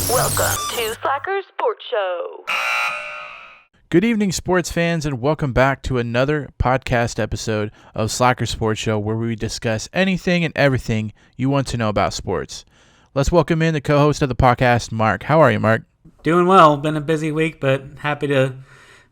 Welcome to Slacker Sports Show. Good evening, sports fans, and welcome back to another podcast episode of Slacker Sports Show, where we discuss anything and everything you want to know about sports. Let's welcome in the co-host of the podcast, Mark. How are you, Mark? Doing well. Been a busy week, but happy to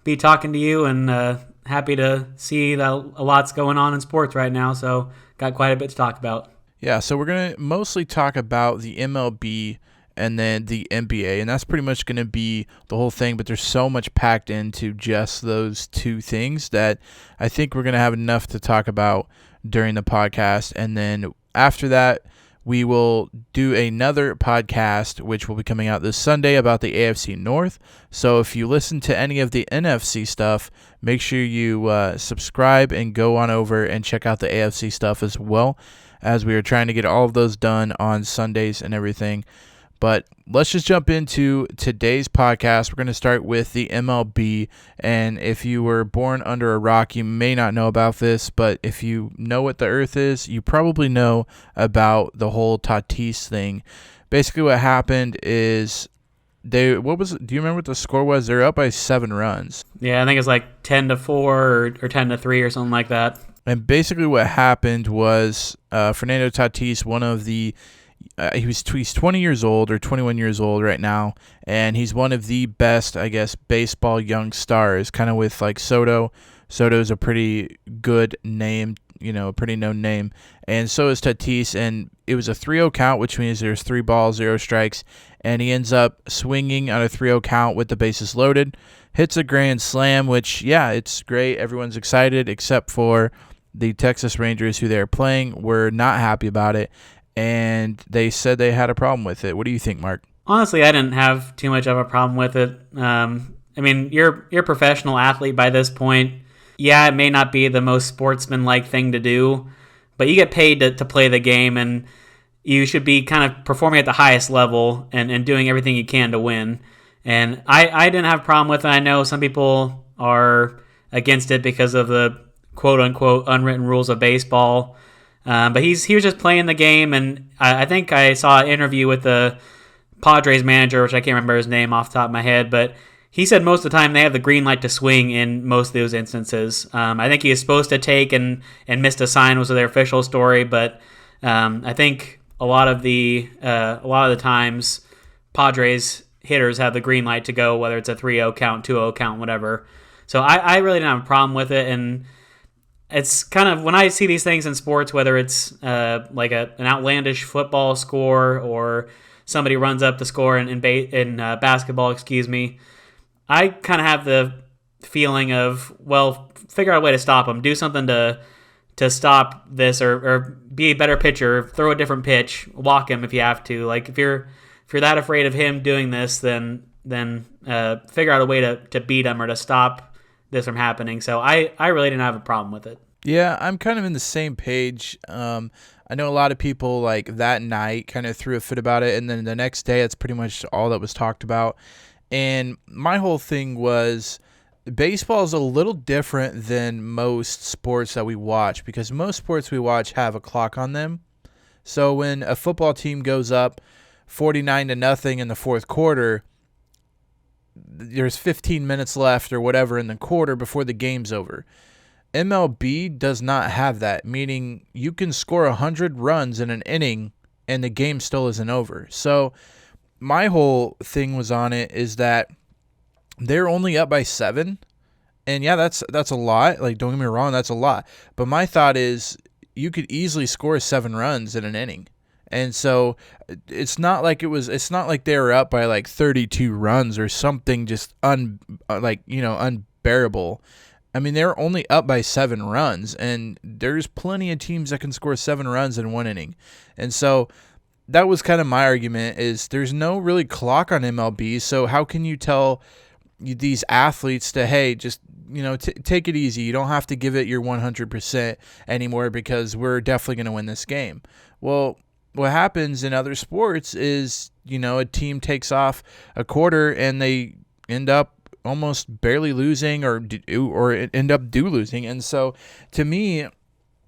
be talking to you and happy to see that a lot's going on in sports right now, so got quite a bit to talk about. Yeah, so we're going to mostly talk about the MLB and then the NBA, and that's pretty much going to be the whole thing, but there's so much packed into just those two things that I think we're going to have enough to talk about during the podcast, and then after that, we will do another podcast, which will be coming out this Sunday, about the AFC North. So if you listen to any of the NFC stuff, make sure you subscribe and go on over and check out the AFC stuff as well, as we are trying to get all of those done on Sundays and everything. But let's just jump into today's podcast. We're going to start with the MLB, and if you were born under a rock, you may not know about this, but if you know what the Earth is, you probably know about the whole Tatis thing. Basically what happened is do you remember what the score was? They were up by 7 runs. Yeah, I think it's like 10-4 or 10-3 or something like that. And basically what happened was Fernando Tatis, one of the he's 20 years old or 21 years old right now, and he's one of the best, I guess, baseball young stars, kind of with like Soto. Soto's a pretty good name, a pretty known name, and so is Tatis, and it was a 3-0 count, which means there's 3 balls, 0 strikes, and he ends up swinging on a 3-0 count with the bases loaded, hits a grand slam, which, yeah, it's great. Everyone's excited except for the Texas Rangers, who they're playing, were not happy about it, and they said they had a problem with it. What do you think, Mark? Honestly, I didn't have too much of a problem with it. I mean, you're a professional athlete by this point. Yeah, it may not be the most sportsman-like thing to do, but you get paid to play the game, and you should be kind of performing at the highest level and doing everything you can to win. And I didn't have a problem with it. I know some people are against it because of the quote-unquote unwritten rules of baseball. But he was just playing the game, and I think I saw an interview with the Padres manager, which I can't remember his name off the top of my head, but he said most of the time they have the green light to swing in most of those instances. I think he was supposed to take and missed a sign was their official story, but I think a lot of the times Padres hitters have the green light to go, whether it's a 3-0 count, 2-0 count, whatever. So I really didn't have a problem with it, and it's kind of, when I see these things in sports, whether it's like an outlandish football score or somebody runs up the score in basketball, I kind of have the feeling of, well, figure out a way to stop them. Do something to stop this, or be a better pitcher. Throw a different pitch. Walk him if you have to. Like if you're that afraid of him doing this, then figure out a way to beat him or to stop this from happening. So I really didn't have a problem with it. Yeah, I'm kind of in the same page. I know a lot of people like that night kind of threw a fit about it, and then the next day that's pretty much all that was talked about. And my whole thing was, baseball is a little different than most sports that we watch, because most sports we watch have a clock on them. So when a football team goes up 49-0 in the fourth quarter, there's 15 minutes left or whatever in the quarter before the game's over. MLB does not have that, meaning you can score 100 runs in an inning and the game still isn't over. So my whole thing was on it is that they're only up by 7, and yeah, that's a lot. Like, don't get me wrong, that's a lot. But my thought is you could easily score 7 runs in an inning. And so it's not like they were up by like 32 runs or something just unbearable. I mean, they're only up by 7 runs, and there's plenty of teams that can score 7 runs in one inning. And so that was kind of my argument, is there's no really clock on MLB, so how can you tell these athletes to, hey, just take it easy. You don't have to give it your 100% anymore because we're definitely going to win this game. Well, what happens in other sports is, a team takes off a quarter and they end up almost barely losing or end up losing. And so to me,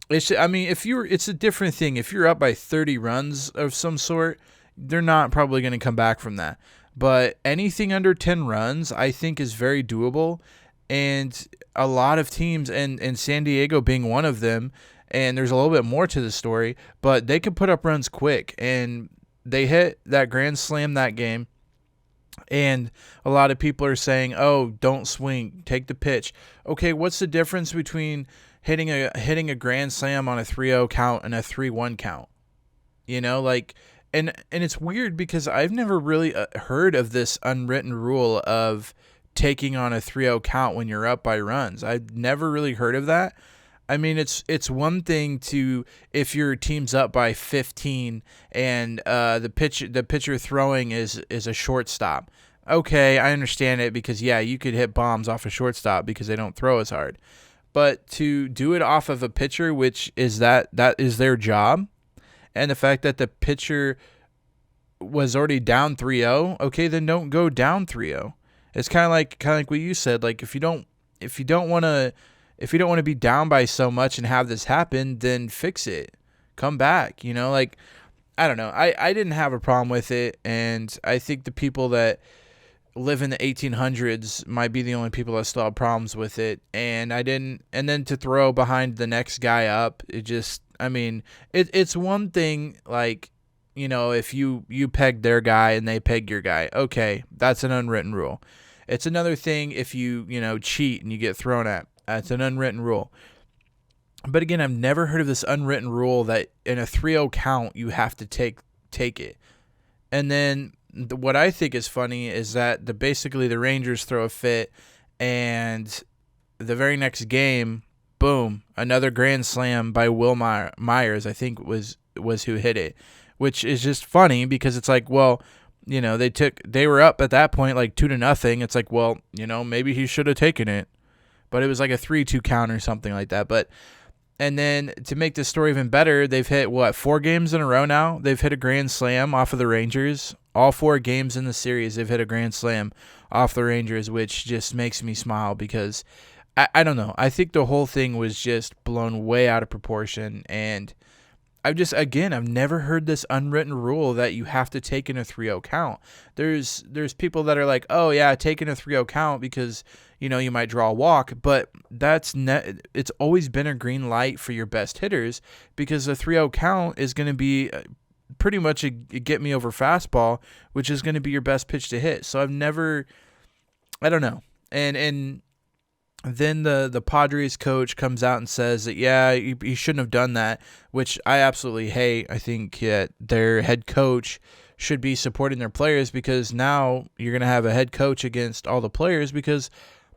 it's a different thing. If you're up by 30 runs of some sort, they're not probably going to come back from that. But anything under 10 runs, I think, is very doable. And a lot of teams, and San Diego being one of them, and there's a little bit more to the story, but they could put up runs quick. And they hit that grand slam that game. And a lot of people are saying, oh, don't swing, take the pitch. Okay, what's the difference between hitting a grand slam on a 3-0 count and a 3-1 count? You know, like, and it's weird because I've never really heard of this unwritten rule of taking on a 3-0 count when you're up by runs. I've never really heard of that. I mean, it's one thing to, if your team's up by 15 and the pitcher throwing is a shortstop. Okay, I understand it because, yeah, you could hit bombs off a shortstop because they don't throw as hard. But to do it off of a pitcher, which is that is their job, and the fact that the pitcher was already down 3-0, okay, then don't go down 3-0. It's kind of like what you said. Like, if you don't want to be down by so much and have this happen, then fix it. Come back. You know, like, I don't know. I didn't have a problem with it, and I think the people that live in the 1800s might be the only people that still have problems with it. And I didn't. And then to throw behind the next guy up, it just, I mean, it's one thing, like, you know, if you peg their guy and they peg your guy, okay, that's an unwritten rule. It's another thing if you cheat and you get thrown at. That's an unwritten rule. But again, I've never heard of this unwritten rule that in a 3-0 count you have to take it. And then what I think is funny is that basically the Rangers throw a fit, and the very next game, boom, another grand slam by Will Myers, I think was who hit it, which is just funny because it's like, well, you know, they were up at that point like 2-0. It's like, well, you know, maybe he should have taken it, but it was like a 3-2 count or something like that. But and then to make this story even better, they've hit 4 games in a row now. They've hit a grand slam off of the Rangers. All 4 games in the series, they've hit a grand slam off the Rangers, which just makes me smile because I don't know. I think the whole thing was just blown way out of proportion, and I've never heard this unwritten rule that you have to take in a 3-0 count. There's people that are like, oh yeah, take in a 3-0 count because, you know, you might draw a walk, but it's always been a green light for your best hitters because a 3-0 count is going to be pretty much a get me over fastball, which is going to be your best pitch to hit. So I don't know. And then the Padres coach comes out and says that, yeah, he shouldn't have done that, which I absolutely hate. I think that their head coach should be supporting their players because now you're going to have a head coach against all the players because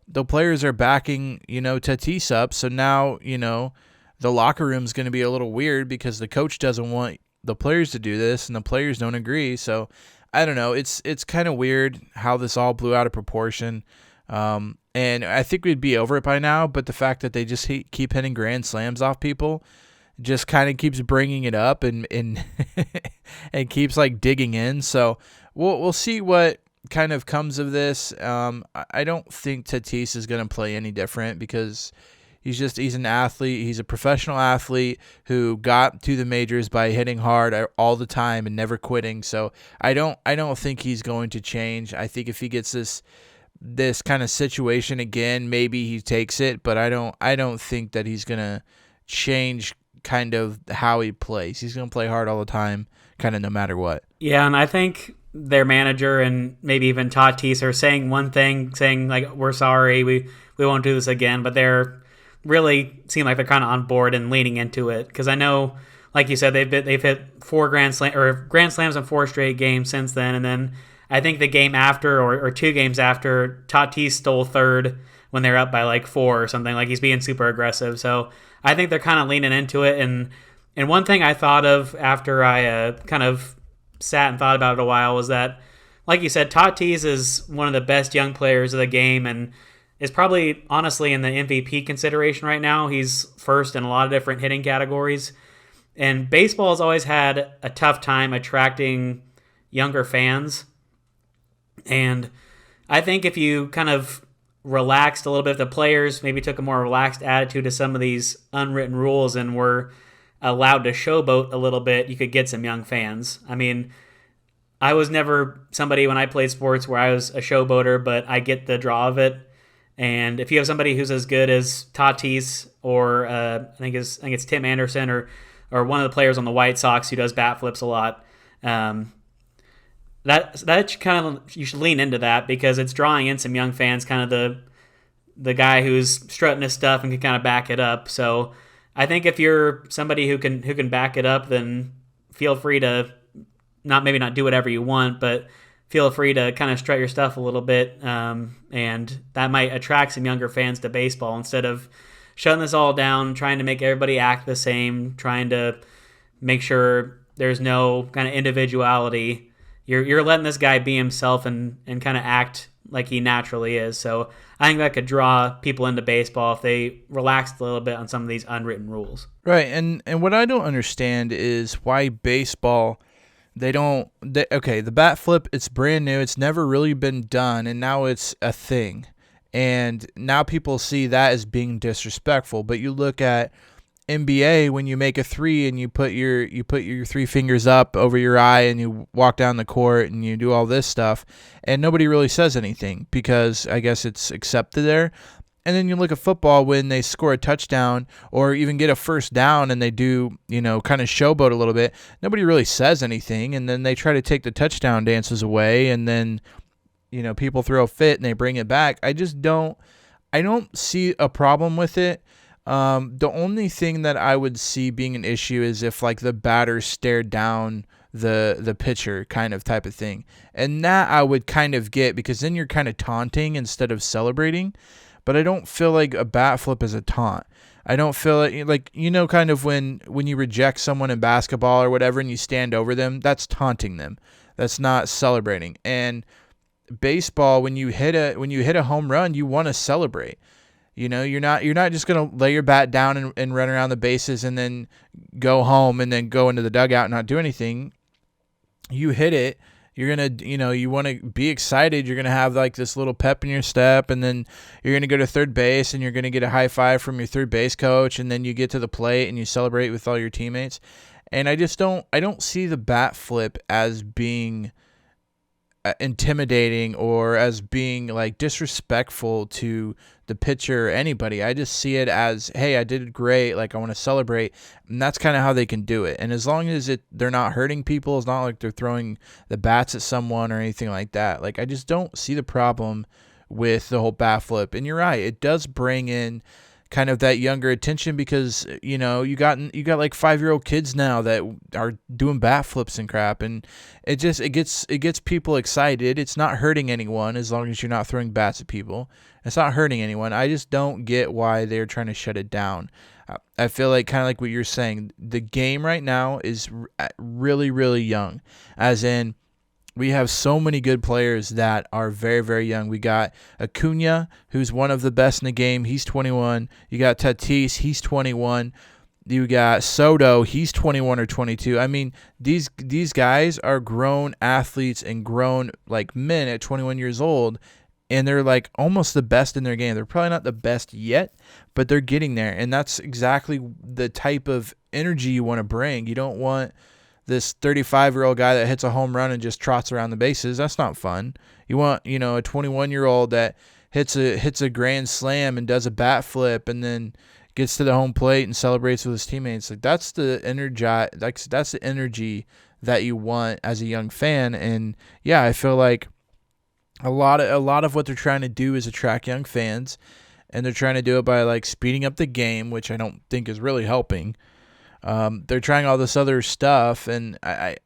the players are backing, you know, Tatis up. So now, you know, the locker room is going to be a little weird because the coach doesn't want the players to do this and the players don't agree. So I don't know. It's kind of weird how this all blew out of proportion. And I think we'd be over it by now, but the fact that they just keep hitting grand slams off people just kind of keeps bringing it up and and keeps like digging in. So we'll see what kind of comes of this. I don't think Tatis is going to play any different because he's an athlete. He's a professional athlete who got to the majors by hitting hard all the time and never quitting. So I don't think he's going to change. I think if he gets this kind of situation again, maybe he takes it, but I don't think that he's going to change kind of how he plays. He's going to play hard all the time, kind of no matter what. Yeah, and I think their manager and maybe even Tatis are saying one thing, saying like, we're sorry, we won't do this again, but they're really seem like they're kind of on board and leaning into it. Because I know, like you said, they've hit 4 grand slams in 4 straight games since then, and then I think the game after or 2 games after, Tatis stole third when they're up by like 4 or something. Like, he's being super aggressive. So I think they're kind of leaning into it. And one thing I thought of after I kind of sat and thought about it a while was that, like you said, Tatis is one of the best young players of the game and is probably, honestly, in the MVP consideration right now. He's first in a lot of different hitting categories. And baseball has always had a tough time attracting younger fans. And I think if you kind of relaxed a little bit, if the players maybe took a more relaxed attitude to some of these unwritten rules and were allowed to showboat a little bit, you could get some young fans. I mean, I was never somebody when I played sports where I was a showboater, but I get the draw of it. And if you have somebody who's as good as Tatis or I think it's Tim Anderson or one of the players on the White Sox who does bat flips a lot, you should lean into that because it's drawing in some young fans, kind of the guy who's strutting his stuff and can kind of back it up. So I think if you're somebody who can back it up, then feel free to maybe not do whatever you want, but feel free to kind of strut your stuff a little bit, and that might attract some younger fans to baseball instead of shutting this all down, trying to make everybody act the same, trying to make sure there's no kind of individuality. You're letting this guy be himself and kind of act like he naturally is. So I think that could draw people into baseball if they relaxed a little bit on some of these unwritten rules. Right, and what I don't understand is why baseball, the bat flip, it's brand new, it's never really been done, and now it's a thing. And now people see that as being disrespectful. But you look at NBA, when you make a three and you put your 3 fingers up over your eye and you walk down the court and you do all this stuff, and nobody really says anything because I guess it's accepted there. And then you look at football when they score a touchdown or even get a first down and they do, kind of showboat a little bit. Nobody really says anything, and then they try to take the touchdown dances away, and then, people throw a fit and they bring it back. I don't see a problem with it. The only thing that I would see being an issue is if like the batter stared down the pitcher kind of type of thing. And that I would kind of get because then you're kind of taunting instead of celebrating. But I don't feel like a bat flip is a taunt. I don't feel like kind of when you reject someone in basketball or whatever and you stand over them, that's taunting them. That's not celebrating. And baseball, when you hit a home run, you want to celebrate. You're not just gonna lay your bat down and run around the bases and then go home and then go into the dugout and not do anything. You hit it. You're going to, you want to be excited. You're going to have like this little pep in your step, and then you're going to go to third base and you're going to get a high five from your third base coach, and then you get to the plate and you celebrate with all your teammates. And I don't see the bat flip as being intimidating or as being like disrespectful to the pitcher or anybody. I just see it as, hey, I did great, like I want to celebrate, and that's kind of how they can do it. And as long as they're not hurting people, it's not like they're throwing the bats at someone or anything like that. Like I just don't see the problem with the whole bat flip. And you're right, it does bring in kind of that younger attention because you got like 5-year-old kids now that are doing bat flips and crap, and it gets people excited. It's not hurting anyone as long as you're not throwing bats at people. It's not hurting anyone. I just don't get why they're trying to shut it down. I feel like kind of like what you're saying, the game right now is really, really young, as in we have so many good players that are very, very young. We got Acuna, who's one of the best in the game. He's 21. You got Tatis. He's 21. You got Soto. He's 21 or 22. I mean, these guys are grown athletes and grown like men at 21 years old, and they're like almost the best in their game. They're probably not the best yet, but they're getting there, and that's exactly the type of energy you want to bring. You don't want this 35-year-old guy that hits a home run and just trots around the bases. That's not fun. You want, a 21-year-old that hits a grand slam and does a bat flip and then gets to the home plate and celebrates with his teammates. Like that's the energy that you want as a young fan. And yeah, I feel like a lot of what they're trying to do is attract young fans, and they're trying to do it by like speeding up the game, which I don't think is really helping. They're trying all this other stuff, and I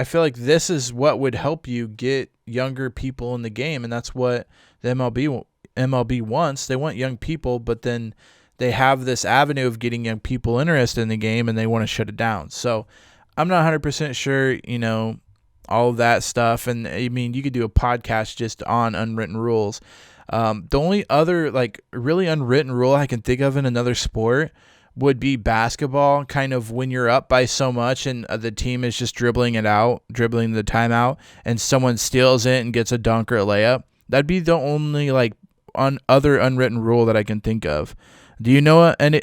feel like this is what would help you get younger people in the game, and that's what the MLB wants. They want young people, but then they have this avenue of getting young people interested in the game, and they want to shut it down. So I'm not 100% sure, all of that stuff, and I mean, you could do a podcast just on unwritten rules. The only other like really unwritten rule I can think of in another sport would be basketball, kind of when you're up by so much and the team is just dribbling the timeout, and someone steals it and gets a dunk or a layup. That'd be the only like other unwritten rule that I can think of. Do you know any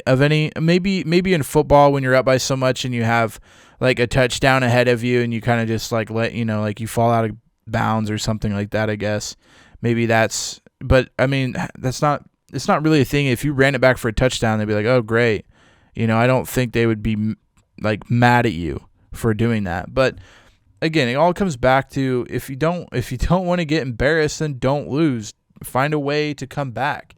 maybe in football when you're up by so much and you have like a touchdown ahead of you and you kind of just like like you fall out of bounds or something like that, I guess. Maybe that's, but I mean, it's not really a thing. If you ran it back for a touchdown, they'd be like, "Oh, great." I don't think they would be like mad at you for doing that. But again, it all comes back to if you don't want to get embarrassed, then don't lose. Find a way to come back.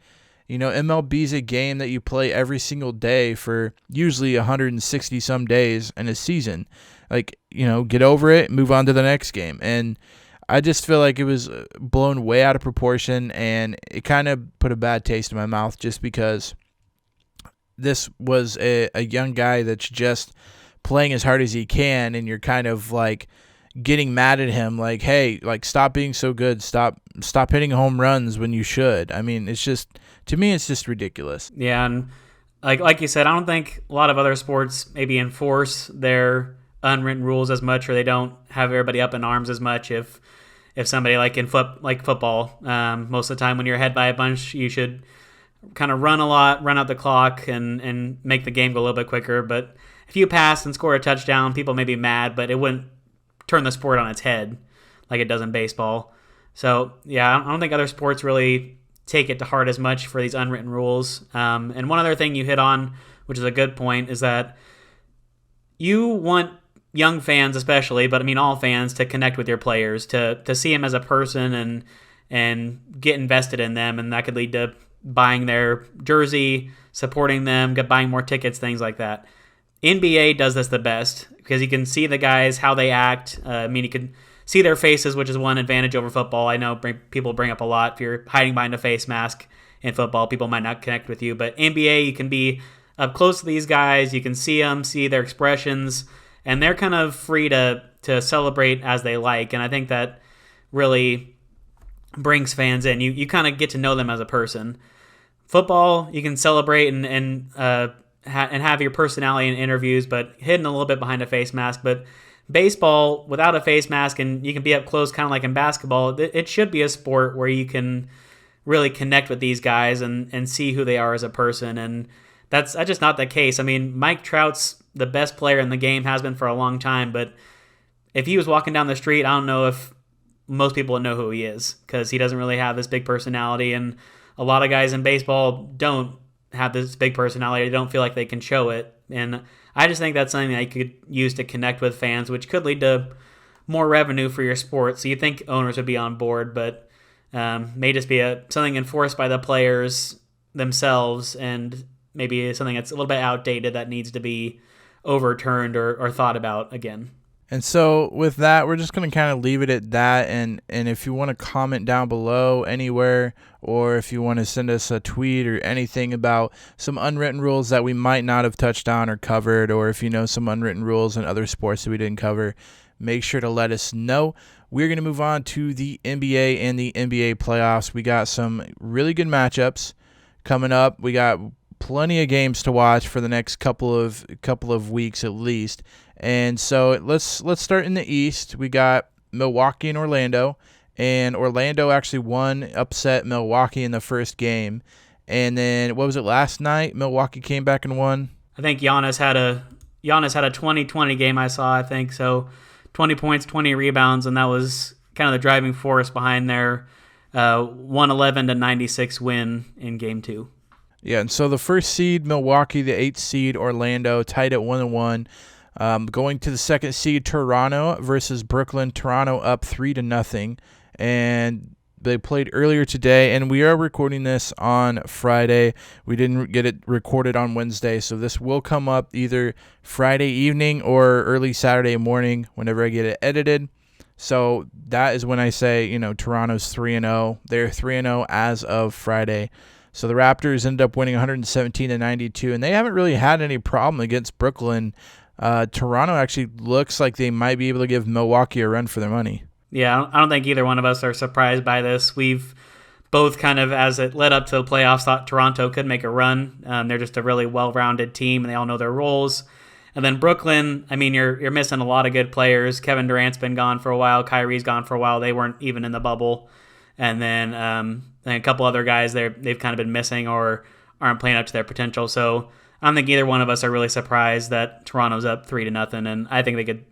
MLB is a game that you play every single day for usually 160 some days in a season. Like, get over it, move on to the next game. And I just feel like it was blown way out of proportion, and it kind of put a bad taste in my mouth just because this was a young guy that's just playing as hard as he can, and you're kind of like getting mad at him like, hey, like stop being so good, stop hitting home runs when you should. I mean, it's just, to me, it's just ridiculous. Yeah, and like you said, I don't think a lot of other sports maybe enforce their unwritten rules as much, or they don't have everybody up in arms as much. If somebody like in football, most of the time when you're ahead by a bunch, you should kind of run a lot, run out the clock, and make the game go a little bit quicker. But if you pass and score a touchdown, people may be mad, but it wouldn't turn the sport on its head like it does in baseball. So, yeah, I don't think other sports really take it to heart as much for these unwritten rules. And one other thing you hit on, which is a good point, is that you want young fans especially, but I mean all fans, to connect with your players, to see them as a person and get invested in them, and that could lead to buying their jersey, supporting them, buying more tickets, things like that. NBA does this the best because you can see the guys, how they act. You can see their faces, which is one advantage over football. I know people bring up a lot. If you're hiding behind a face mask in football, people might not connect with you. But NBA, you can be up close to these guys. You can see them, see their expressions, and they're kind of free to celebrate as they like. And I think that really brings fans in. You kind of get to know them as a person. Football, you can celebrate and have your personality in interviews, but hidden a little bit behind a face mask. But baseball, without a face mask, and you can be up close, kind of like in basketball, it should be a sport where you can really connect with these guys and see who they are as a person. And that's just not the case. I mean, Mike Trout's the best player in the game, has been for a long time, but if he was walking down the street, I don't know if most people would know who he is, because he doesn't really have this big personality, and a lot of guys in baseball don't have this big personality. They don't feel like they can show it. And I just think that's something that you could use to connect with fans, which could lead to more revenue for your sport. So you think owners would be on board, but may just be something enforced by the players themselves, and maybe something that's a little bit outdated that needs to be overturned or thought about again. And so with that, we're just going to kind of leave it at that. And if you want to comment down below anywhere, or if you want to send us a tweet or anything about some unwritten rules that we might not have touched on or covered, or if you know some unwritten rules in other sports that we didn't cover, make sure to let us know. We're going to move on to the NBA and the NBA playoffs. We got some really good matchups coming up. We got plenty of games to watch for the next couple of weeks at least. And so let's start in the East. We got Milwaukee and Orlando actually upset Milwaukee in the first game. And then what was it last night? Milwaukee came back and won. I think Giannis had a 20-20 game, I saw, I think. So 20 points, 20 rebounds, and that was kind of the driving force behind their 111-96 win in game 2. Yeah, and so the first seed Milwaukee, the 8th seed Orlando tied at 1-1. Going to the second seed Toronto versus Brooklyn. Toronto up 3-0, and they played earlier today. And we are recording this on Friday. We didn't get it recorded on Wednesday, so this will come up either Friday evening or early Saturday morning whenever I get it edited. So that is when I say, Toronto's 3-0. They're 3-0 as of Friday. So the Raptors ended up winning 117-92, and they haven't really had any problem against Brooklyn. Toronto actually looks like they might be able to give Milwaukee a run for their money. Yeah, I don't think either one of us are surprised by this. We've both kind of, as it led up to the playoffs, thought Toronto could make a run. They're just a really well-rounded team, and they all know their roles. And then Brooklyn, I mean, you're missing a lot of good players. Kevin Durant's been gone for a while. Kyrie's gone for a while. They weren't even in the bubble. And then a couple other guys they've kind of been missing or aren't playing up to their potential. So I don't think either one of us are really surprised that Toronto's up 3-0, and I think they could.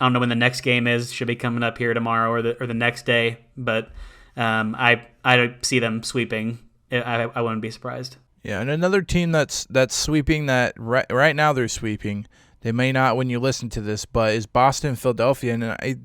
I don't know when the next game is. Should be coming up here tomorrow or the next day, but I see them sweeping. I wouldn't be surprised. Yeah, and another team that's sweeping that right now they're sweeping. They may not when you listen to this, but is Boston and Philadelphia. And I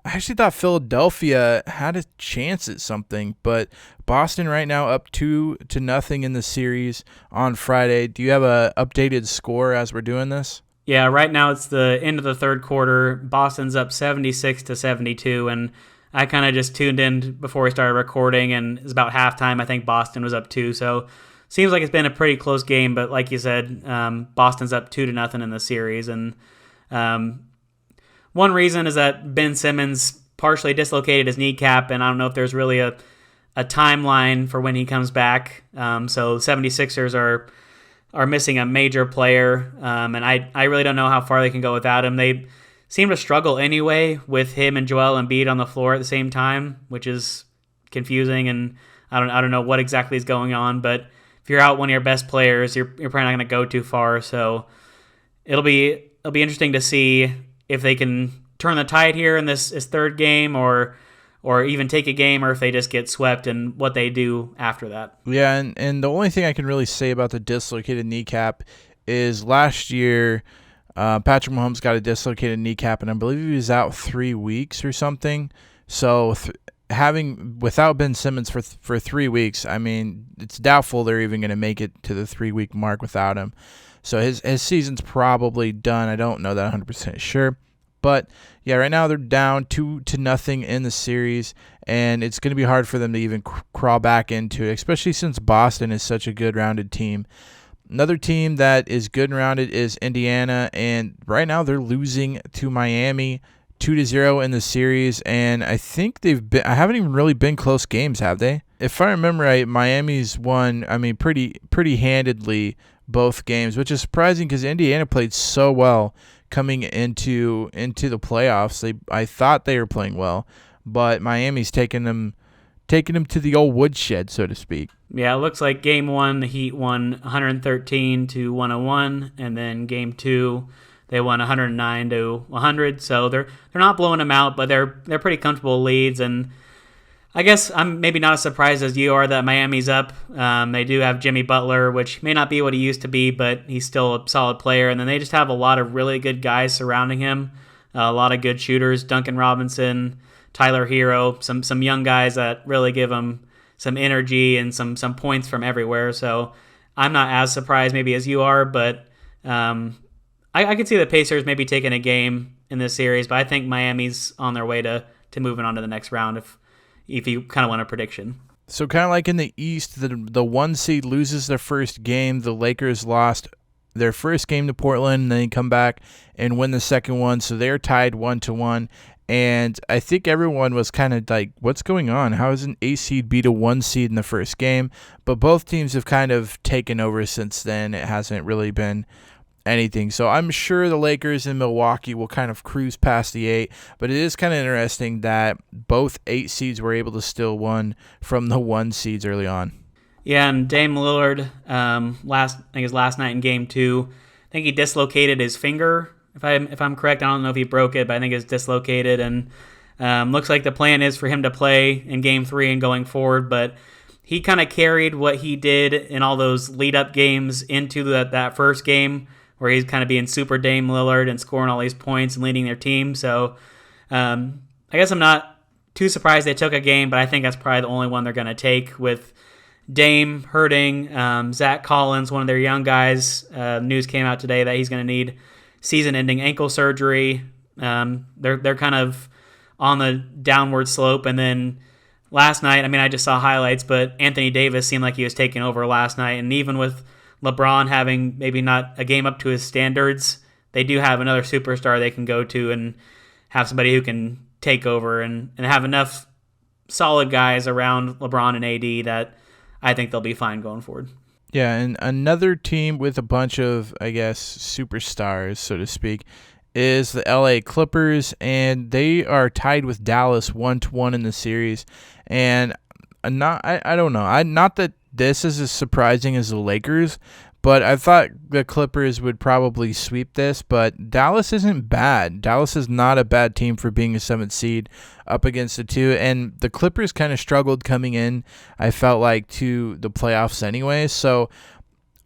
actually thought Philadelphia had a chance at something, but Boston right now up 2-0 in the series on Friday. Do you have a updated score as we're doing this? Yeah, right now it's the end of the third quarter. Boston's up 76-72, and I kind of just tuned in before we started recording, and it's about halftime. I think Boston was up 2, so seems like it's been a pretty close game, but like you said, Boston's up 2-0 in the series, and one reason is that Ben Simmons partially dislocated his kneecap, and I don't know if there's really a timeline for when he comes back. So 76ers are missing a major player, and I really don't know how far they can go without him. They seem to struggle anyway with him and Joel Embiid on the floor at the same time, which is confusing, and I don't know what exactly is going on, but if you're out one of your best players, you're probably not going to go too far. So it'll be interesting to see if they can turn the tide here in this third game, or even take a game, or if they just get swept and what they do after that. Yeah, and the only thing I can really say about the dislocated kneecap is last year Patrick Mahomes got a dislocated kneecap, and I believe he was out 3 weeks or something. So without Ben Simmons for 3 weeks, I mean, it's doubtful they're even going to make it to the 3-week mark without him. So his season's probably done. I don't know that 100% sure. But, yeah, right now they're down 2-0 in the series, and it's going to be hard for them to even crawl back into it, especially since Boston is such a good rounded team. Another team that is good and rounded is Indiana, and right now they're losing to Miami 2-0 in the series, and I think I haven't even really been close games, have they? If I remember right, Miami's won, I mean, pretty handedly both games, which is surprising because Indiana played so well coming into the playoffs. I thought they were playing well, but Miami's taking them to the old woodshed, so to speak. Yeah, it looks like game 1, the Heat won 113-101, and then game 2, they won 109-100. So they're not blowing them out, but they're pretty comfortable leads. And I guess I'm maybe not as surprised as you are that Miami's up. They do have Jimmy Butler, which may not be what he used to be, but he's still a solid player. And then they just have a lot of really good guys surrounding him, a lot of good shooters, Duncan Robinson, Tyler Hero, some young guys that really give them some energy and some points from everywhere. So I'm not as surprised maybe as you are, but I could see the Pacers maybe taking a game in this series, but I think Miami's on their way to moving on to the next round if you kind of want a prediction. So kind of like in the East, the 1 seed loses their first game. The Lakers lost their first game to Portland, and then they come back and win the second one. So they're tied 1-1. And I think everyone was kind of like, what's going on? How does an 8 seed beat a 1 seed in the first game? But both teams have kind of taken over since then. It hasn't really been anything. So I'm sure the Lakers and Milwaukee will kind of cruise past the 8, but it is kind of interesting that both 8 seeds were able to steal one from the 1 seeds early on. Yeah, and Dame Lillard, last night in game 2, I think he dislocated his finger. If I'm correct, I don't know if he broke it, but I think it's dislocated, and looks like the plan is for him to play in game 3 and going forward, but he kind of carried what he did in all those lead-up games into that first game, where he's kind of being super Dame Lillard and scoring all these points and leading their team. So I guess I'm not too surprised they took a game, but I think that's probably the only one they're going to take with Dame hurting. Zach Collins, one of their young guys, news came out today that he's going to need season-ending ankle surgery. They're kind of on the downward slope. And then last night, I mean, I just saw highlights, but Anthony Davis seemed like he was taking over last night. And even with LeBron having maybe not a game up to his standards, they do have another superstar they can go to and have somebody who can take over and have enough solid guys around LeBron and AD that I think they'll be fine going forward. Yeah, and another team with a bunch of, I guess, superstars, so to speak, is the LA Clippers, and they are tied with Dallas 1-1 in the series. And I don't know. Not that this is as surprising as the Lakers, but I thought the Clippers would probably sweep this, but Dallas isn't bad. Dallas is not a bad team for being a 7th seed up against the 2, and the Clippers kind of struggled coming in, I felt like, to the playoffs anyway, so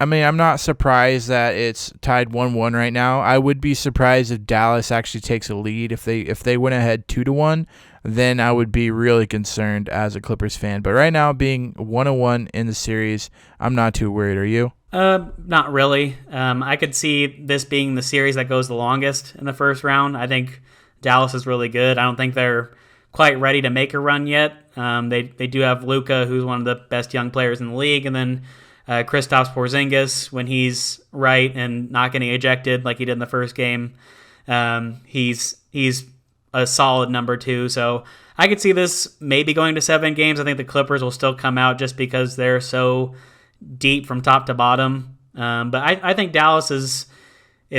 I mean, I'm not surprised that it's tied 1-1 right now. I would be surprised if Dallas actually takes a lead. If they went ahead 2-1, then I would be really concerned as a Clippers fan. But right now, being 1-1 in the series, I'm not too worried. Are you? Not really. I could see this being the series that goes the longest in the first round. I think Dallas is really good. I don't think they're quite ready to make a run yet. They do have Luka, who's one of the best young players in the league, and then Kristaps Porzingis, when he's right and not getting ejected like he did in the first game, he's a solid number 2. So I could see this maybe going to 7 games. I think the Clippers will still come out just because they're so deep from top to bottom. But I think Dallas is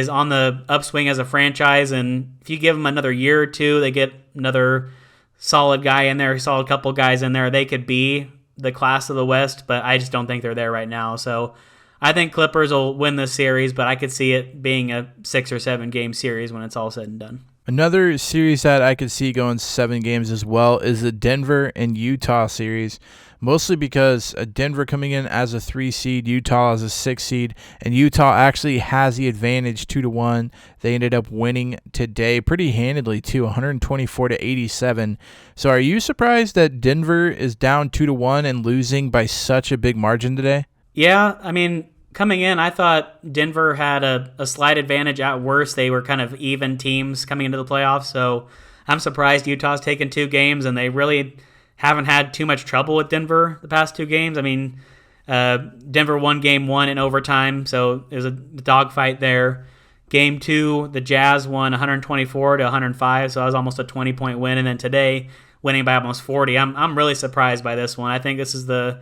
on the upswing as a franchise, and if you give them another year or two, they get another solid guy in there, solid couple guys in there, they could be the class of the West, but I just don't think they're there right now. So I think Clippers will win this series, but I could see it being a 6 or 7 game series when it's all said and done. Another series that I could see going 7 games as well is the Denver and Utah series, mostly because Denver coming in as a 3 seed, Utah as a 6 seed, and Utah actually has the advantage 2-1. They ended up winning today pretty handedly too, 124-87. So are you surprised that Denver is down 2-1 and losing by such a big margin today? Yeah, I mean, coming in, I thought Denver had a slight advantage. At worst, they were kind of even teams coming into the playoffs, so I'm surprised Utah's taken 2 games, and they really haven't had too much trouble with Denver the past 2 games. I mean, Denver won game 1 in overtime, so it was a dogfight there. Game 2, the Jazz won 124-105, so that was almost a 20-point win, and then today, winning by almost 40. I'm really surprised by this one. I think this is the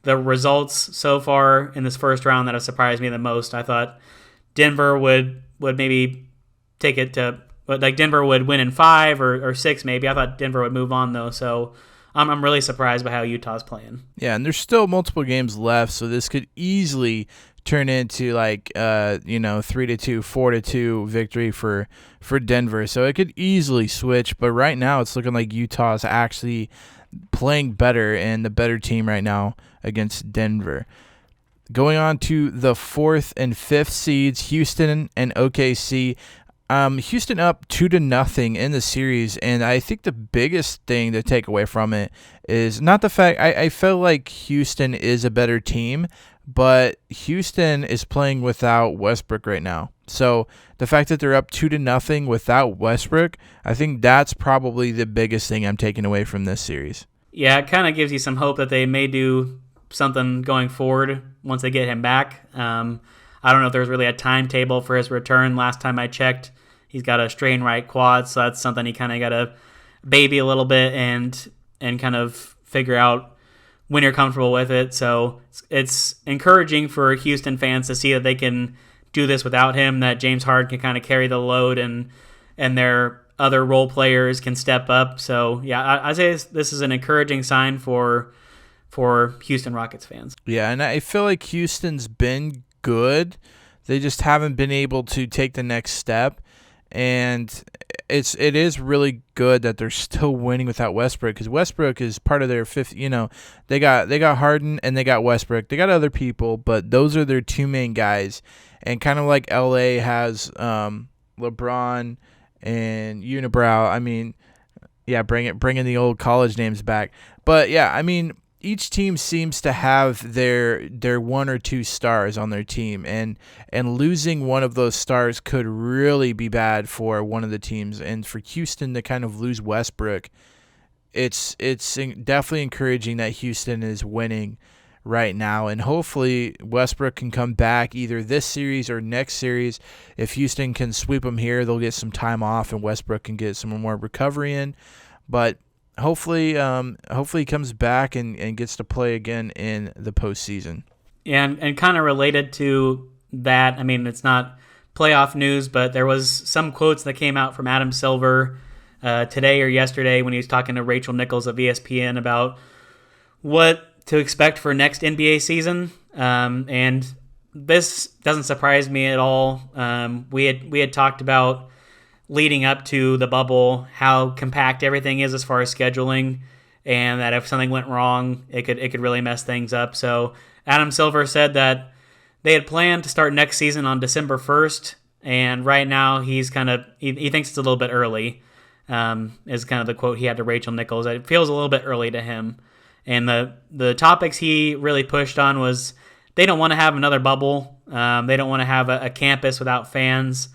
results so far in this first round that have surprised me the most. I thought Denver would maybe take it to, like Denver would win in 5 or 6 maybe. I thought Denver would move on though, so I'm really surprised by how Utah's playing. Yeah, and there's still multiple games left, so this could easily turn into 3-2, 4-2 victory for Denver. So it could easily switch, but right now it's looking like Utah's actually playing better and the better team right now against Denver. Going on to the 4th and 5th seeds, Houston and OKC. Houston up 2-0 in the series, and I think the biggest thing to take away from it is not the fact I feel like Houston is a better team, but Houston is playing without Westbrook right now. So the fact that they're up 2-0 without Westbrook, I think that's probably the biggest thing I'm taking away from this series. Yeah, it kind of gives you some hope that they may do something going forward once they get him back. I don't know if there's really a timetable for his return. Last time I checked, he's got a strained right quad, so that's something he kind of got to baby a little bit and kind of figure out when you're comfortable with it. So it's encouraging for Houston fans to see that they can do this without him, that James Harden can kind of carry the load and their other role players can step up. So, yeah, I say this is an encouraging sign for Houston Rockets fans. Yeah, and I feel like Houston's been good. They just haven't been able to take the next step. And it is really good that they're still winning without Westbrook, because Westbrook is part of their fifth. They got Harden and they got Westbrook. They got other people, but those are their 2 main guys. And kind of like LA has LeBron and Unibrow. I mean, yeah, bringing the old college names back. But yeah, I mean, each team seems to have their 1 or 2 stars on their team, and losing one of those stars could really be bad for one of the teams. And for Houston to kind of lose Westbrook, it's definitely encouraging that Houston is winning right now, and hopefully Westbrook can come back either this series or next series. If Houston can sweep them here, they'll get some time off, and Westbrook can get some more recovery in. But hopefully he comes back and gets to play again in the postseason. And kind of related to that, I mean, it's not playoff news, but there was some quotes that came out from Adam Silver today or yesterday when he was talking to Rachel Nichols of ESPN about what to expect for next NBA season, and this doesn't surprise me at all. We had talked about leading up to the bubble how compact everything is as far as scheduling, and that if something went wrong, it could really mess things up. So Adam Silver said that they had planned to start next season on December 1st, and right now he thinks it's a little bit early. Is kind of the quote he had to Rachel Nichols. It feels a little bit early to him. And the topics he really pushed on was they don't want to have another bubble. They don't want to have a campus without fans.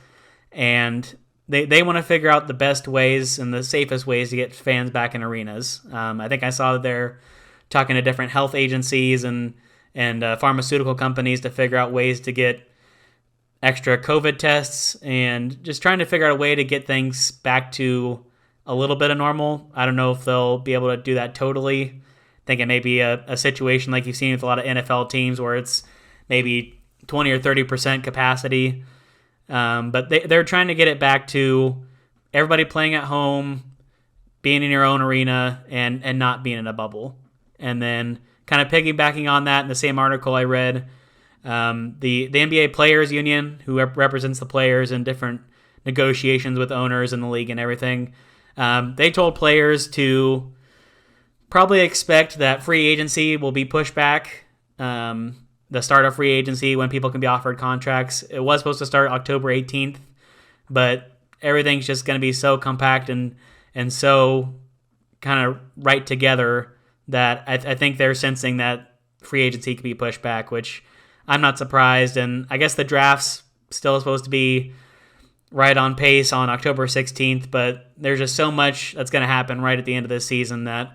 And they want to figure out the best ways and the safest ways to get fans back in arenas. I think I saw that they're talking to different health agencies and pharmaceutical companies to figure out ways to get extra COVID tests and just trying to figure out a way to get things back to a little bit of normal. I don't know if they'll be able to do that totally. I think it may be a situation like you've seen with a lot of NFL teams where it's maybe 20 or 30% capacity. But they're trying to get it back to everybody playing at home, being in your own arena, and not being in a bubble. And then kind of piggybacking on that in the same article I read, the NBA Players Union, who represents the players in different negotiations with owners in the league and everything, they told players to probably expect that free agency will be pushed back. The start of free agency when people can be offered contracts. It was supposed to start October 18th, but everything's just going to be so compact and so kind of right together that I think they're sensing that free agency could be pushed back, which I'm not surprised. And I guess the draft's still supposed to be right on pace on October 16th, but there's just so much that's going to happen right at the end of this season that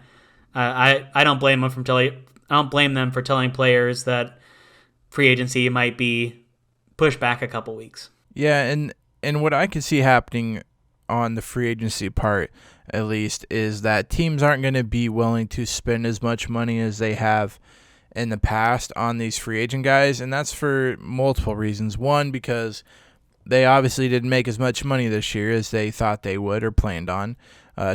I don't blame them for telling players that free agency might be pushed back a couple weeks. Yeah, and what I can see happening on the free agency part, at least, is that teams aren't going to be willing to spend as much money as they have in the past on these free agent guys, and that's for multiple reasons. One, because they obviously didn't make as much money this year as they thought they would or planned on.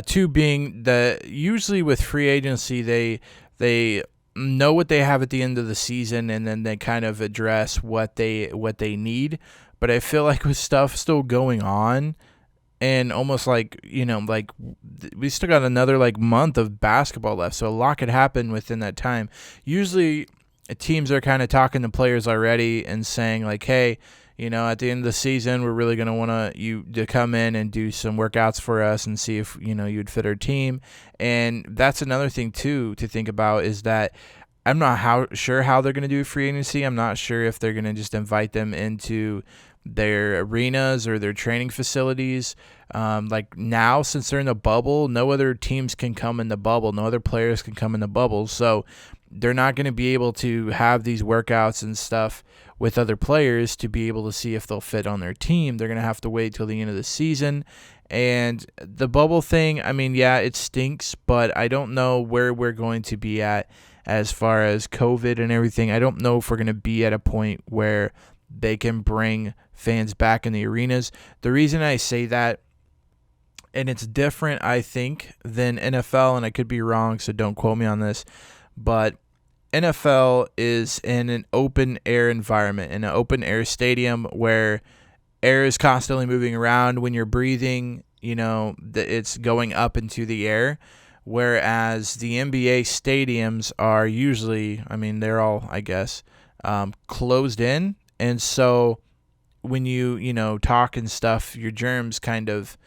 Two, being that usually with free agency they know what they have at the end of the season, and then they kind of address what they need. But I feel like with stuff still going on, and almost like, we still got another month of basketball left, so a lot could happen within that time. Usually teams are kind of talking to players already and saying hey, at the end of the season, we're really going to want you to come in and do some workouts for us and see if, you'd fit our team. And that's another thing, too, to think about is that I'm not sure how they're going to do free agency. I'm not sure if they're going to just invite them into their arenas or their training facilities. Now, since they're in the bubble, no other teams can come in the bubble. No other players can come in the bubble. So they're not going to be able to have these workouts and stuff with other players to be able to see if they'll fit on their team. They're going to have to wait till the end of the season. And the bubble thing, it stinks, but I don't know where we're going to be at as far as COVID and everything. I don't know if we're going to be at a point where they can bring fans back in the arenas. The reason I say that, and it's different, I think, than NFL, and I could be wrong, so don't quote me on this, but NFL is in an open-air environment, in an open-air stadium where air is constantly moving around. When you're breathing, it's going up into the air, whereas the NBA stadiums are usually, they're all, I guess, closed in. And so when you talk and stuff, your germs kind of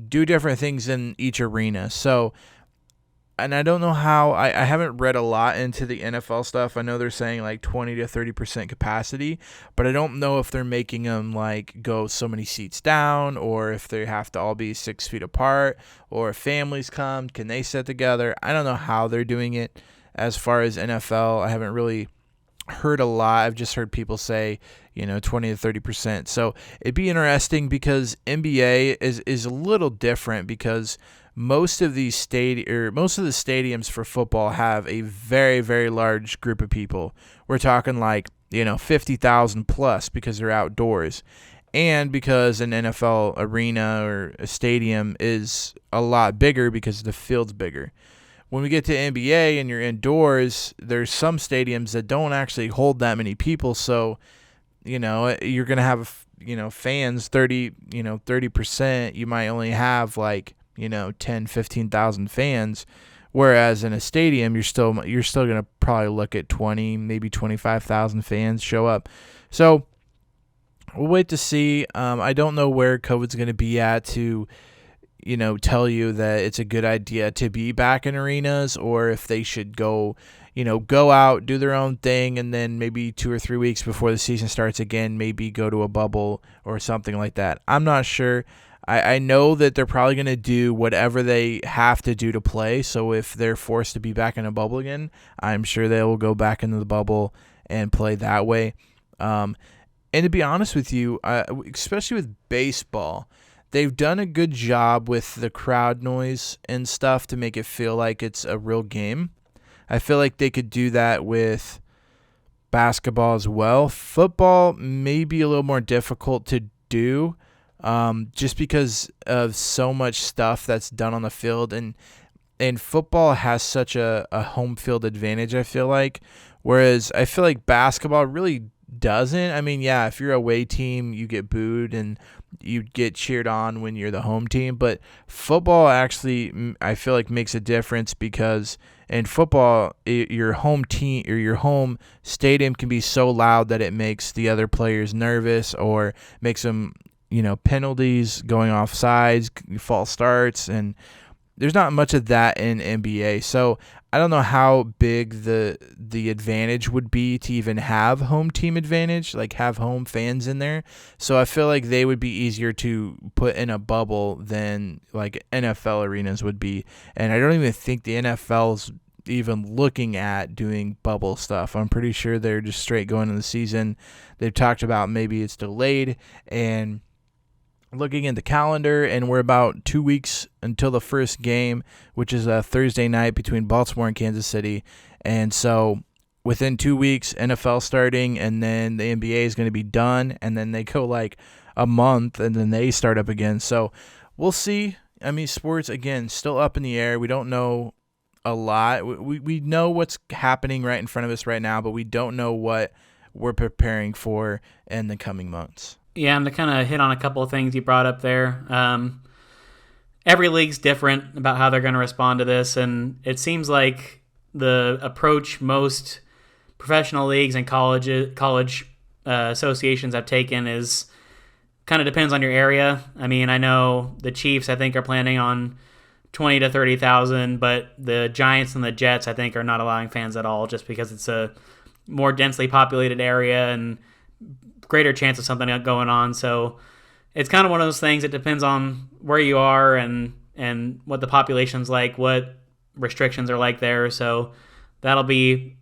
do different things in each arena. So, and I don't know how, I haven't read a lot into the NFL stuff. I know they're saying 20 to 30% capacity, but I don't know if they're making them go so many seats down, or if they have to all be 6 feet apart, or if families come, can they sit together? I don't know how they're doing it as far as NFL. I haven't really heard a lot. I've just heard people say, 20 to 30%. So it'd be interesting because NBA is a little different because most of the stadiums for football have a very, very large group of people. We're talking 50,000 plus because they're outdoors, and because an NFL arena or a stadium is a lot bigger because the field's bigger. when we get to NBA and you're indoors, there's some stadiums that don't actually hold that many people. So, you're going to have, fans 30%. You might only have 10, 15,000 fans. Whereas in a stadium, you're still going to probably look at 20, maybe 25,000 fans show up. So we'll wait to see. I don't know where COVID's going to be at to, tell you that it's a good idea to be back in arenas, or if they should go out, do their own thing, and then maybe 2 or 3 weeks before the season starts again, maybe go to a bubble or something like that. I'm not sure. I know that they're probably going to do whatever they have to do to play. So if they're forced to be back in a bubble again, I'm sure they will go back into the bubble and play that way. And to be honest with you, especially with baseball, they've done a good job with the crowd noise and stuff to make it feel like it's a real game. I feel like they could do that with basketball as well. Football may be a little more difficult to do. Just because of so much stuff that's done on the field, and football has such a home field advantage, I feel like, whereas I feel like basketball really doesn't. I mean, yeah, if you're a away team, you get booed and you get cheered on when you're the home team, but football actually, I feel like, makes a difference, because in football, your home team or your home stadium can be so loud that it makes the other players nervous, or makes them penalties, going off sides, false starts, and there's not much of that in NBA. So I don't know how big the advantage would be to even have home team advantage, like have home fans in there. So I feel like they would be easier to put in a bubble than like NFL arenas would be. And I don't even think the NFL's even looking at doing bubble stuff. I'm pretty sure they're just straight going into the season. They've talked about maybe it's delayed, and looking at the calendar, and we're about 2 weeks until the first game, which is a Thursday night between Baltimore and Kansas City. And so within 2 weeks, NFL starting, and then the NBA is going to be done, and then they go like a month, and then they start up again. So we'll see. I mean, sports, again, still up in the air. We don't know a lot. We know what's happening right in front of us right now, but we don't know what we're preparing for in the coming months. Yeah, and to kind of hit on a couple of things you brought up there, every league's different about how they're going to respond to this, and it seems like the approach most professional leagues and college associations have taken is kind of depends on your area. I mean, I know the Chiefs, I think, are planning on 20 to 30,000, but the Giants and the Jets, I think, are not allowing fans at all, just because it's a more densely populated area and greater chance of something going on. So it's kind of one of those things. It depends on where you are and what the population's like, what restrictions are like there. So that'll be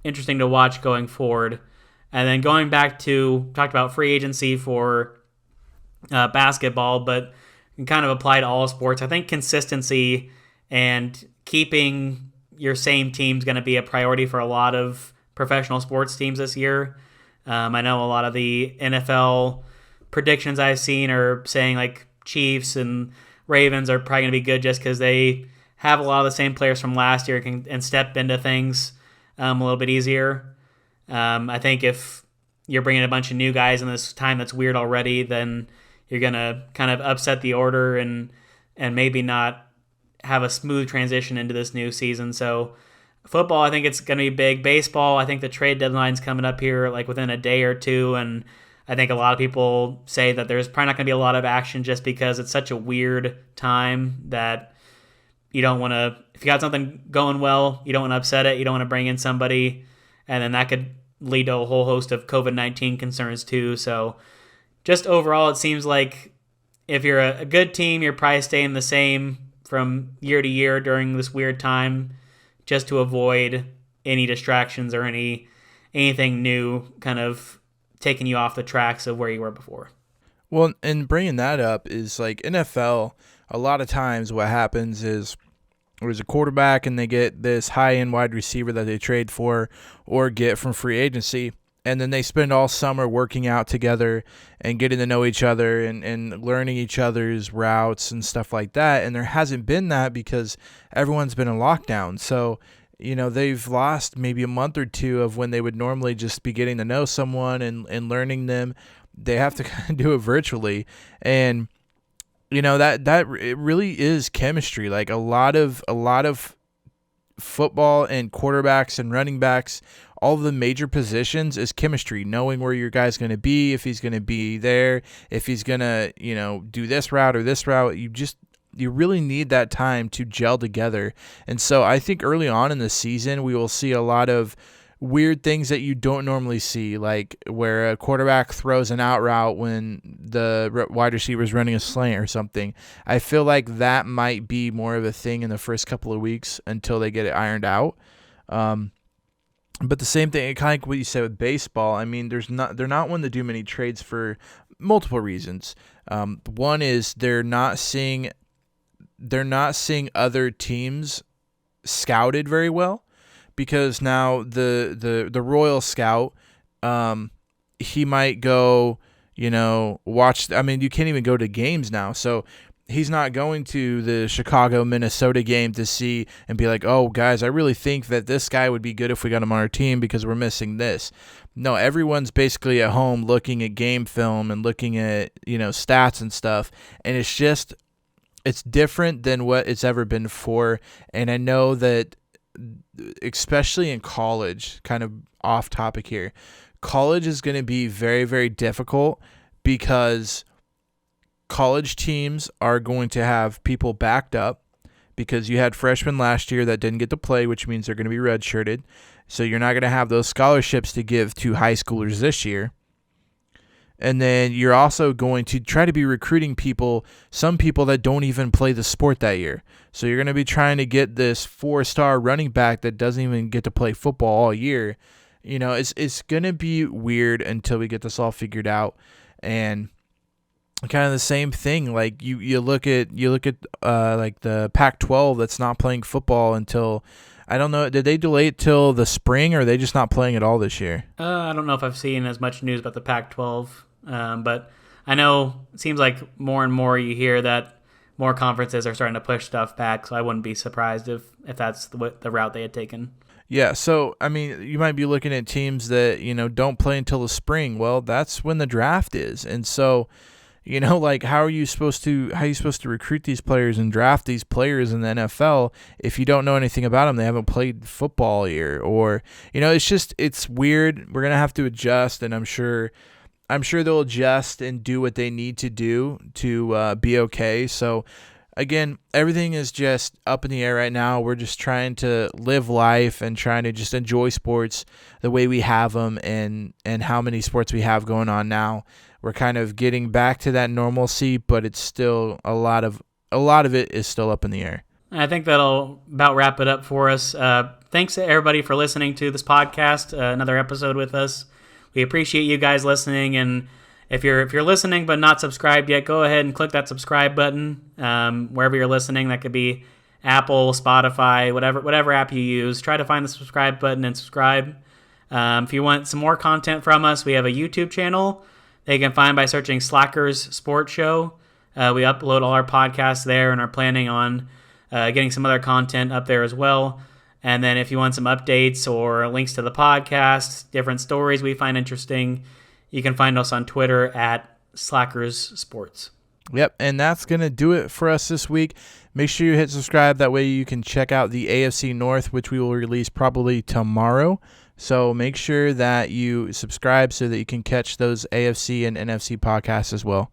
interesting to watch going forward. And then going back to, talked about free agency for basketball, but can kind of apply to all sports. I think consistency and keeping your same team's going to be a priority for a lot of professional sports teams this year. I know a lot of the NFL predictions I've seen are saying like Chiefs and Ravens are probably going to be good just because they have a lot of the same players from last year and step into things a little bit easier. I think if you're bringing a bunch of new guys in this time that's weird already, then you're going to kind of upset the order and maybe not have a smooth transition into this new season. So football, I think it's going to be big. Baseball, I think the trade deadline's coming up here like within a day or two, and I think a lot of people say that there's probably not going to be a lot of action just because it's such a weird time that you don't want to, if you got something going well, you don't want to upset it, you don't want to bring in somebody, and then that could lead to a whole host of COVID-19 concerns too. So just overall, it seems like if you're a good team, you're probably staying the same from year to year during this weird time, just to avoid any distractions or anything new kind of taking you off the tracks of where you were before. Well, and bringing that up is like NFL, a lot of times what happens is there's a quarterback and they get this high-end wide receiver that they trade for or get from free agency, and then they spend all summer working out together and getting to know each other and learning each other's routes and stuff like that. And there hasn't been that because everyone's been in lockdown. So, they've lost maybe a month or two of when they would normally just be getting to know someone and learning them. They have to kind of do it virtually. And, that it really is chemistry. Like a lot of football and quarterbacks and running backs, all of the major positions is chemistry, knowing where your guy's going to be, if he's going to be there, if he's going to, do this route or this route. You really need that time to gel together. And so I think early on in the season, we will see a lot of weird things that you don't normally see, like where a quarterback throws an out route when the wide receiver is running a slant or something. I feel like that might be more of a thing in the first couple of weeks until they get it ironed out. But the same thing, kind of like what you said with baseball. I mean, they're not one to do many trades for multiple reasons. One is they're not seeing other teams scouted very well, because now the Royal Scout, he might go, watch. I mean, you can't even go to games now, so he's not going to the Chicago-Minnesota game to see and be like, oh, guys, I really think that this guy would be good if we got him on our team because we're missing this. No, everyone's basically at home looking at game film and looking at, stats and stuff, and it's different than what it's ever been before. And I know that especially in college, kind of off topic here, college is going to be very, very difficult because college teams are going to have people backed up because you had freshmen last year that didn't get to play, which means they're going to be redshirted. So you're not going to have those scholarships to give to high schoolers this year. And then you're also going to try to be recruiting some people that don't even play the sport that year. So you're going to be trying to get this 4-star running back that doesn't even get to play football all year. It's going to be weird until we get this all figured out. And kind of the same thing. Like you look at like the Pac-12 that's not playing football until, I don't know, did they delay it till the spring, or are they just not playing at all this year? I don't know if I've seen as much news about the Pac-12, but I know it seems like more and more you hear that more conferences are starting to push stuff back, so I wouldn't be surprised if that's the route they had taken. Yeah, so, I mean, you might be looking at teams that, don't play until the spring. Well, that's when the draft is, and so, like, how are you supposed to recruit these players and draft these players in the NFL if you don't know anything about them? They haven't played football all year, or, it's weird. We're going to have to adjust, and I'm sure they'll adjust and do what they need to do to be okay. So, again, everything is just up in the air right now. We're just trying to live life and trying to just enjoy sports the way we have them and how many sports we have going on now. We're kind of getting back to that normalcy, but it's still a lot of it is still up in the air. I think that'll about wrap it up for us. Thanks to everybody for listening to this podcast, another episode with us. We appreciate you guys listening, and if you're listening but not subscribed yet, go ahead and click that subscribe button wherever you're listening. That could be Apple, Spotify, whatever app you use. Try to find the subscribe button and subscribe. If you want some more content from us, we have a YouTube channel that you can find by searching Slackers Sports Show. We upload all our podcasts there and are planning on getting some other content up there as well. And then if you want some updates or links to the podcast, different stories we find interesting, you can find us on Twitter at Slackers Sports. Yep, and that's going to do it for us this week. Make sure you hit subscribe. That way you can check out the AFC North, which we will release probably tomorrow. So make sure that you subscribe so that you can catch those AFC and NFC podcasts as well.